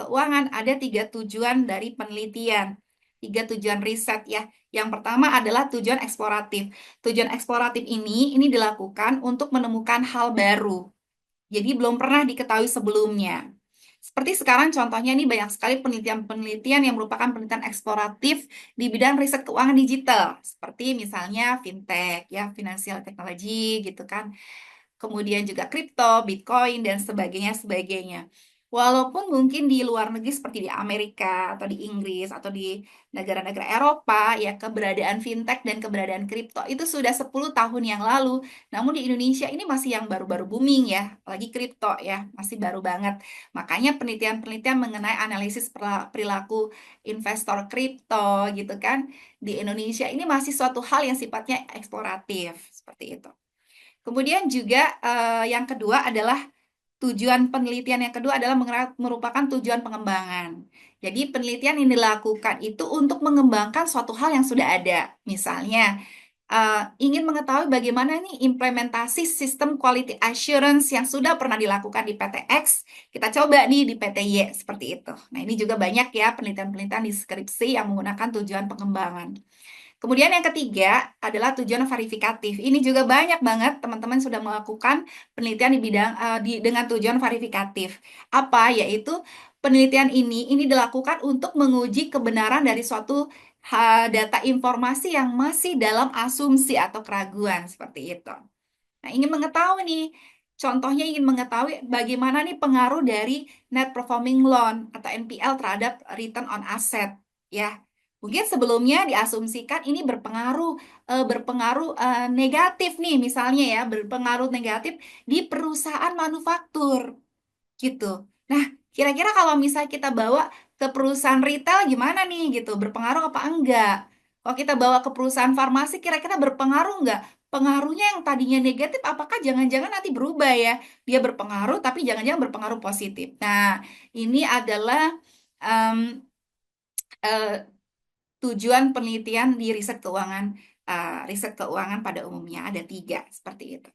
keuangan ada 3 tujuan dari penelitian, 3 tujuan riset ya. Yang pertama adalah tujuan eksploratif. Tujuan eksploratif ini dilakukan untuk menemukan hal baru. Jadi belum pernah diketahui sebelumnya. Seperti sekarang contohnya ini banyak sekali penelitian-penelitian yang merupakan penelitian eksploratif di bidang riset keuangan digital. Seperti misalnya fintech, ya, financial technology gitu kan. Kemudian juga kripto, Bitcoin, dan sebagainya. Walaupun mungkin di luar negeri seperti di Amerika atau di Inggris atau di negara-negara Eropa ya keberadaan fintech dan keberadaan kripto itu sudah 10 tahun yang lalu. Namun di Indonesia ini masih yang baru-baru booming ya, lagi kripto ya, masih baru banget. Makanya penelitian-penelitian mengenai analisis perilaku investor kripto gitu kan di Indonesia ini masih suatu hal yang sifatnya eksploratif seperti itu. Kemudian juga yang kedua adalah tujuan penelitian yang kedua adalah merupakan tujuan pengembangan. Jadi penelitian yang dilakukan itu untuk mengembangkan suatu hal yang sudah ada. Misalnya ingin mengetahui bagaimana nih implementasi sistem quality assurance yang sudah pernah dilakukan di PT X, kita coba nih di PT Y seperti itu. Nah ini juga banyak ya penelitian-penelitian di skripsi yang menggunakan tujuan pengembangan. Kemudian yang ketiga adalah tujuan verifikatif. Ini juga banyak banget teman-teman sudah melakukan penelitian di bidang dengan tujuan verifikatif. Apa? Yaitu penelitian ini dilakukan untuk menguji kebenaran dari suatu data informasi yang masih dalam asumsi atau keraguan seperti itu. Nah, ingin mengetahui nih, contohnya ingin mengetahui bagaimana nih pengaruh dari net performing loan atau NPL terhadap return on asset, ya. Mungkin sebelumnya diasumsikan ini berpengaruh negatif nih, misalnya ya, berpengaruh negatif di perusahaan manufaktur, gitu. Nah, kira-kira kalau misalnya kita bawa ke perusahaan retail gimana nih, gitu, berpengaruh apa enggak? Kalau kita bawa ke perusahaan farmasi, kira-kira berpengaruh enggak? Pengaruhnya yang tadinya negatif, apakah jangan-jangan nanti berubah ya? Dia berpengaruh, tapi jangan-jangan berpengaruh positif. Nah, ini adalah em, eh, tujuan penelitian di riset keuangan pada umumnya ada 3 seperti itu.